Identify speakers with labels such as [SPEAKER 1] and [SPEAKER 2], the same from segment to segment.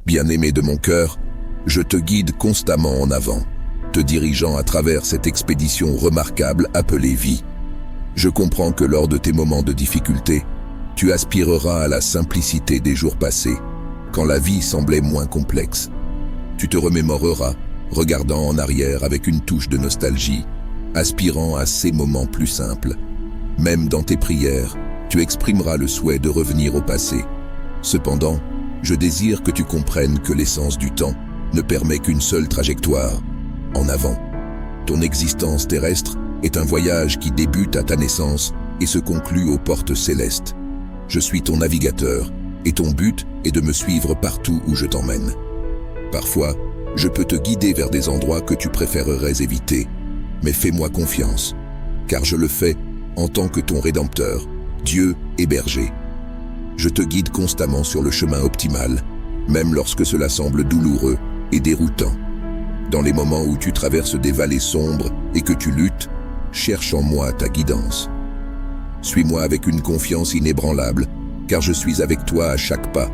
[SPEAKER 1] Bien-aimé de mon cœur, je te guide constamment en avant, te dirigeant à travers cette expédition remarquable appelée vie. Je comprends que lors de tes moments de difficulté, tu aspireras à la simplicité des jours passés, quand la vie semblait moins complexe. Tu te remémoreras, regardant en arrière avec une touche de nostalgie, aspirant à ces moments plus simples. Même dans tes prières, tu exprimeras le souhait de revenir au passé. Cependant, je désire que tu comprennes que l'essence du temps ne permet qu'une seule trajectoire, en avant. Ton existence terrestre est un voyage qui débute à ta naissance et se conclut aux portes célestes. Je suis ton navigateur et ton but est de me suivre partout où je t'emmène. Parfois, je peux te guider vers des endroits que tu préférerais éviter, mais fais-moi confiance, car je le fais en tant que ton Rédempteur, Dieu et berger. Je te guide constamment sur le chemin optimal, même lorsque cela semble douloureux et déroutant. Dans les moments où tu traverses des vallées sombres et que tu luttes, cherche en moi ta guidance. Suis-moi avec une confiance inébranlable, car je suis avec toi à chaque pas.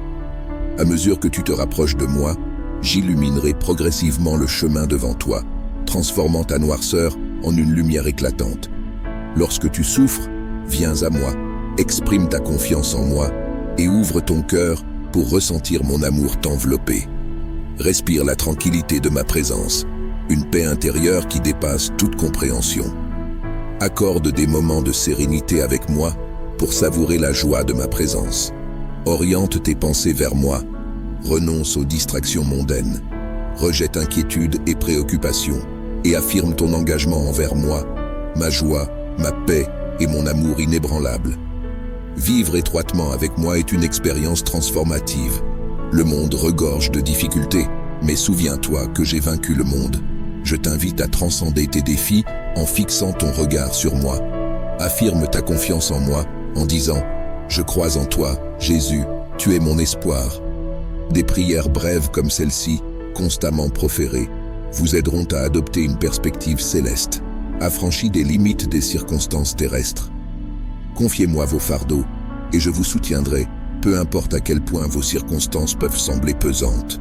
[SPEAKER 1] À mesure que tu te rapproches de moi, j'illuminerai progressivement le chemin devant toi, transformant ta noirceur en une lumière éclatante. Lorsque tu souffres, viens à moi, exprime ta confiance en moi et ouvre ton cœur pour ressentir mon amour t'envelopper. Respire la tranquillité de ma présence, une paix intérieure qui dépasse toute compréhension. Accorde des moments de sérénité avec moi pour savourer la joie de ma présence. Oriente tes pensées vers moi, renonce aux distractions mondaines, rejette inquiétude et préoccupation et affirme ton engagement envers moi, ma joie, ma paix et mon amour inébranlable. Vivre étroitement avec moi est une expérience transformative. Le monde regorge de difficultés, mais souviens-toi que j'ai vaincu le monde. Je t'invite à transcender tes défis en fixant ton regard sur moi. Affirme ta confiance en moi en disant « Je crois en toi, Jésus, tu es mon espoir ». Des prières brèves comme celle-ci, constamment proférées, vous aideront à adopter une perspective céleste, affranchie des limites des circonstances terrestres. Confiez-moi vos fardeaux et je vous soutiendrai, peu importe à quel point vos circonstances peuvent sembler pesantes.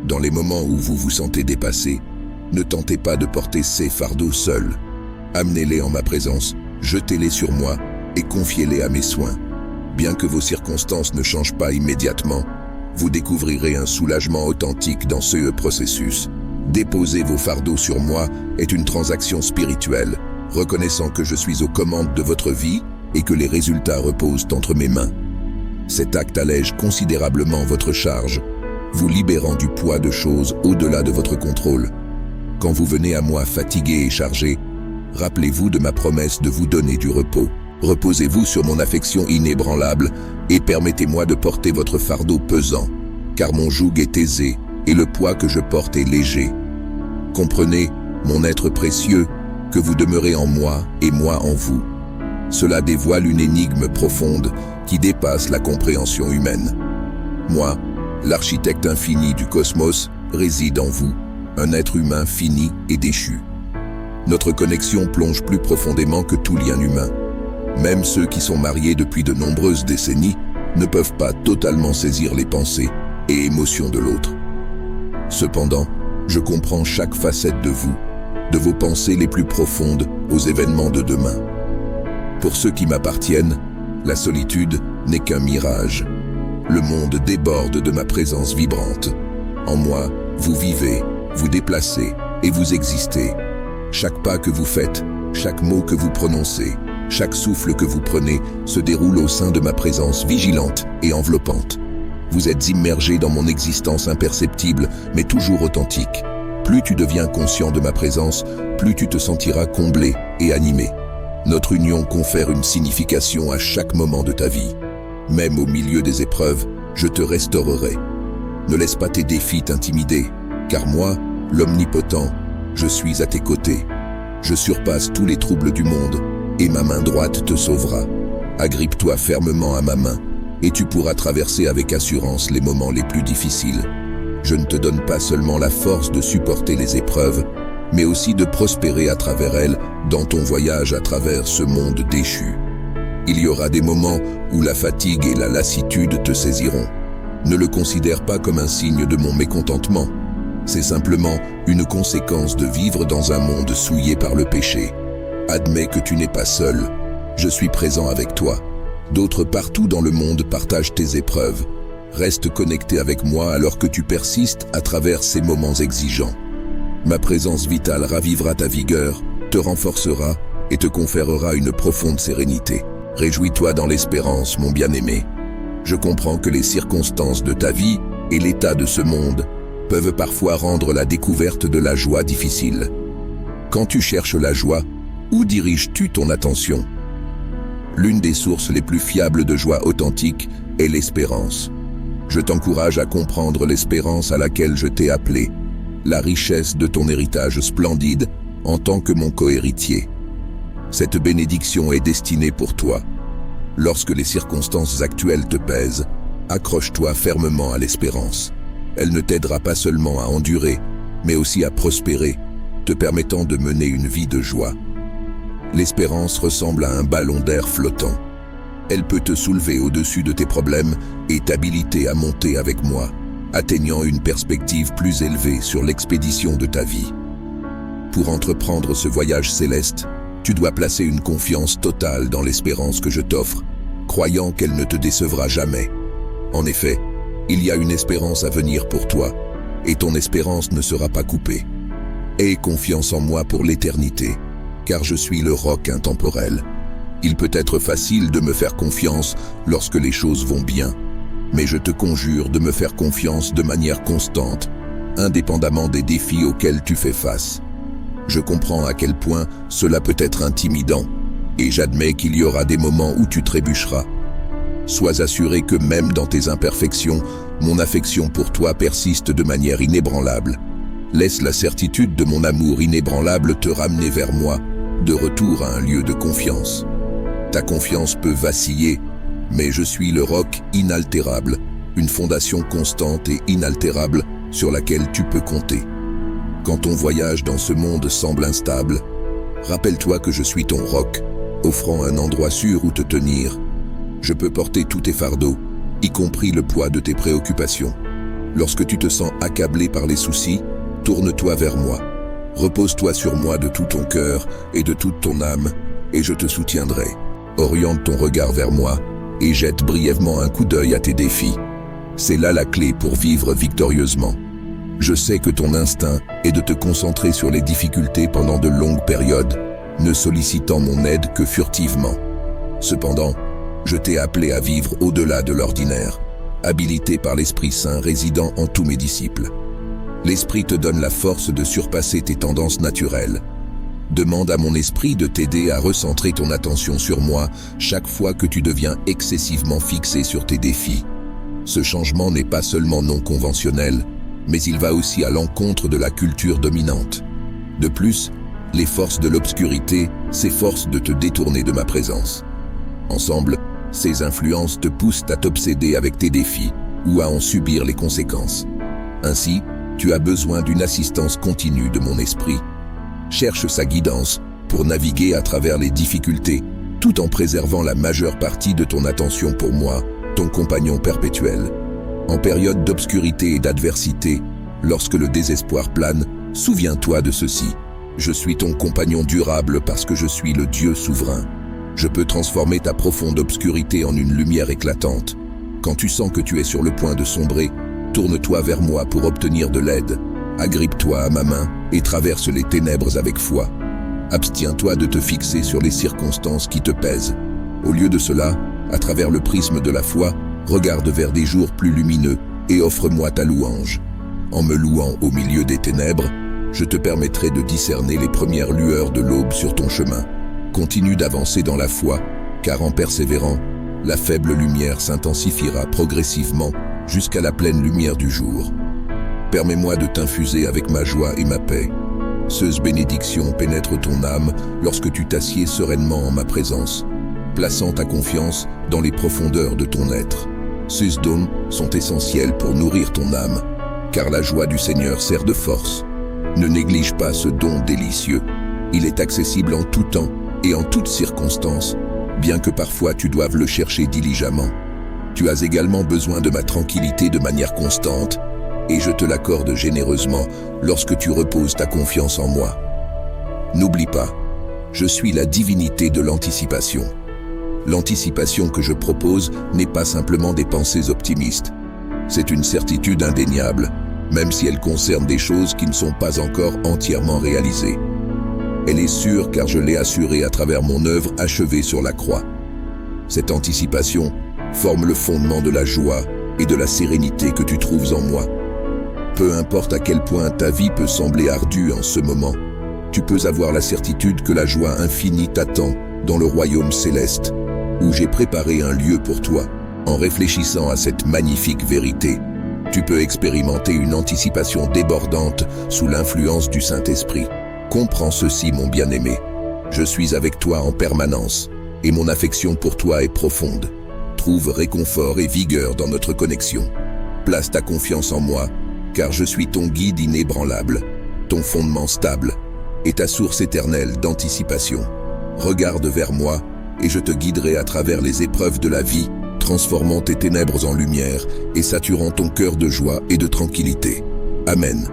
[SPEAKER 1] Dans les moments où vous vous sentez dépassé, ne tentez pas de porter ces fardeaux seuls. Amenez-les en ma présence, jetez-les sur moi et confiez-les à mes soins. Bien que vos circonstances ne changent pas immédiatement, vous découvrirez un soulagement authentique dans ce processus. Déposer vos fardeaux sur moi est une transaction spirituelle, reconnaissant que je suis aux commandes de votre vie et que les résultats reposent entre mes mains. Cet acte allège considérablement votre charge, vous libérant du poids de choses au-delà de votre contrôle. Quand vous venez à moi fatigué et chargé, rappelez-vous de ma promesse de vous donner du repos. Reposez-vous sur mon affection inébranlable et permettez-moi de porter votre fardeau pesant, car mon joug est aisé et le poids que je porte est léger. Comprenez, mon être précieux, que vous demeurez en moi et moi en vous. Cela dévoile une énigme profonde qui dépasse la compréhension humaine. Moi, l'architecte infini du cosmos, réside en vous, un être humain fini et déchu. Notre connexion plonge plus profondément que tout lien humain. Même ceux qui sont mariés depuis de nombreuses décennies ne peuvent pas totalement saisir les pensées et émotions de l'autre. Cependant, je comprends chaque facette de vous, de vos pensées les plus profondes aux événements de demain. Pour ceux qui m'appartiennent, la solitude n'est qu'un mirage. Le monde déborde de ma présence vibrante. En moi, vous vivez, vous déplacez et vous existez. Chaque pas que vous faites, chaque mot que vous prononcez, chaque souffle que vous prenez se déroule au sein de ma présence vigilante et enveloppante. Vous êtes immergé dans mon existence imperceptible, mais toujours authentique. Plus tu deviens conscient de ma présence, plus tu te sentiras comblé et animé. Notre union confère une signification à chaque moment de ta vie. Même au milieu des épreuves, je te restaurerai. Ne laisse pas tes défis t'intimider, car moi, l'Omnipotent, je suis à tes côtés. Je surpasse tous les troubles du monde, et ma main droite te sauvera. Agrippe-toi fermement à ma main, et tu pourras traverser avec assurance les moments les plus difficiles. Je ne te donne pas seulement la force de supporter les épreuves, mais aussi de prospérer à travers elles dans ton voyage à travers ce monde déchu. Il y aura des moments où la fatigue et la lassitude te saisiront. Ne le considère pas comme un signe de mon mécontentement. C'est simplement une conséquence de vivre dans un monde souillé par le péché. Admets que tu n'es pas seul. Je suis présent avec toi. D'autres partout dans le monde partagent tes épreuves. Reste connecté avec moi alors que tu persistes à travers ces moments exigeants. Ma présence vitale ravivera ta vigueur, te renforcera et te conférera une profonde sérénité. Réjouis-toi dans l'espérance, mon bien-aimé. Je comprends que les circonstances de ta vie et l'état de ce monde peuvent parfois rendre la découverte de la joie difficile. Quand tu cherches la joie, où diriges-tu ton attention? L'une des sources les plus fiables de joie authentique est l'espérance. Je t'encourage à comprendre l'espérance à laquelle je t'ai appelé, la richesse de ton héritage splendide en tant que mon cohéritier. Cette bénédiction est destinée pour toi. Lorsque les circonstances actuelles te pèsent, accroche-toi fermement à l'espérance. Elle ne t'aidera pas seulement à endurer, mais aussi à prospérer, te permettant de mener une vie de joie. L'espérance ressemble à un ballon d'air flottant. Elle peut te soulever au-dessus de tes problèmes et t'habiliter à monter avec moi, atteignant une perspective plus élevée sur l'expédition de ta vie. Pour entreprendre ce voyage céleste, tu dois placer une confiance totale dans l'espérance que je t'offre, croyant qu'elle ne te décevra jamais. En effet, il y a une espérance à venir pour toi, et ton espérance ne sera pas coupée. Aie confiance en moi pour l'éternité, car je suis le roc intemporel. Il peut être facile de me faire confiance lorsque les choses vont bien, mais je te conjure de me faire confiance de manière constante, indépendamment des défis auxquels tu fais face. Je comprends à quel point cela peut être intimidant, et j'admets qu'il y aura des moments où tu trébucheras. Sois assuré que même dans tes imperfections, mon affection pour toi persiste de manière inébranlable. Laisse la certitude de mon amour inébranlable te ramener vers moi, de retour à un lieu de confiance. Ta confiance peut vaciller, mais je suis le roc inaltérable, une fondation constante et inaltérable sur laquelle tu peux compter. Quand ton voyage dans ce monde semble instable, rappelle-toi que je suis ton roc, offrant un endroit sûr où te tenir. Je peux porter tous tes fardeaux, y compris le poids de tes préoccupations. Lorsque tu te sens accablé par les soucis, tourne-toi vers moi. Repose-toi sur moi de tout ton cœur et de toute ton âme, et je te soutiendrai. Oriente ton regard vers moi et jette brièvement un coup d'œil à tes défis. C'est là la clé pour vivre victorieusement. Je sais que ton instinct est de te concentrer sur les difficultés pendant de longues périodes, ne sollicitant mon aide que furtivement. Cependant, je t'ai appelé à vivre au-delà de l'ordinaire, habilité par l'Esprit Saint résidant en tous mes disciples. L'Esprit te donne la force de surpasser tes tendances naturelles. Demande à mon esprit de t'aider à recentrer ton attention sur moi chaque fois que tu deviens excessivement fixé sur tes défis. Ce changement n'est pas seulement non conventionnel, mais il va aussi à l'encontre de la culture dominante. De plus, les forces de l'obscurité s'efforcent de te détourner de ma présence. Ensemble, ces influences te poussent à t'obséder avec tes défis ou à en subir les conséquences. Ainsi, tu as besoin d'une assistance continue de mon esprit. Cherche sa guidance pour naviguer à travers les difficultés, tout en préservant la majeure partie de ton attention pour moi, ton compagnon perpétuel. En période d'obscurité et d'adversité, lorsque le désespoir plane, souviens-toi de ceci. Je suis ton compagnon durable parce que je suis le Dieu souverain. Je peux transformer ta profonde obscurité en une lumière éclatante. Quand tu sens que tu es sur le point de sombrer, tourne-toi vers moi pour obtenir de l'aide. Agrippe-toi à ma main et traverse les ténèbres avec foi. Abstiens-toi de te fixer sur les circonstances qui te pèsent. Au lieu de cela, à travers le prisme de la foi, regarde vers des jours plus lumineux et offre-moi ta louange. En me louant au milieu des ténèbres, je te permettrai de discerner les premières lueurs de l'aube sur ton chemin. Continue d'avancer dans la foi, car en persévérant, la faible lumière s'intensifiera progressivement jusqu'à la pleine lumière du jour. Permets-moi de t'infuser avec ma joie et ma paix. Ceuse bénédiction pénètre ton âme lorsque tu t'assieds sereinement en ma présence, plaçant ta confiance dans les profondeurs de ton être. Ces dons sont essentiels pour nourrir ton âme, car la joie du Seigneur sert de force. Ne néglige pas ce don délicieux. Il est accessible en tout temps et en toutes circonstances, bien que parfois tu doives le chercher diligemment. Tu as également besoin de ma tranquillité de manière constante, et je te l'accorde généreusement lorsque tu reposes ta confiance en moi. N'oublie pas, je suis la divinité de l'anticipation. L'anticipation que je propose n'est pas simplement des pensées optimistes. C'est une certitude indéniable, même si elle concerne des choses qui ne sont pas encore entièrement réalisées. Elle est sûre car je l'ai assurée à travers mon œuvre achevée sur la croix. Cette anticipation forme le fondement de la joie et de la sérénité que tu trouves en moi. Peu importe à quel point ta vie peut sembler ardue en ce moment, tu peux avoir la certitude que la joie infinie t'attend dans le royaume céleste, où j'ai préparé un lieu pour toi. En réfléchissant à cette magnifique vérité, tu peux expérimenter une anticipation débordante sous l'influence du Saint-Esprit. Comprends ceci, mon bien-aimé. Je suis avec toi en permanence, et mon affection pour toi est profonde. Trouve réconfort et vigueur dans notre connexion. Place ta confiance en moi, car je suis ton guide inébranlable, ton fondement stable, et ta source éternelle d'anticipation. Regarde vers moi, et je te guiderai à travers les épreuves de la vie, transformant tes ténèbres en lumière et saturant ton cœur de joie et de tranquillité. Amen.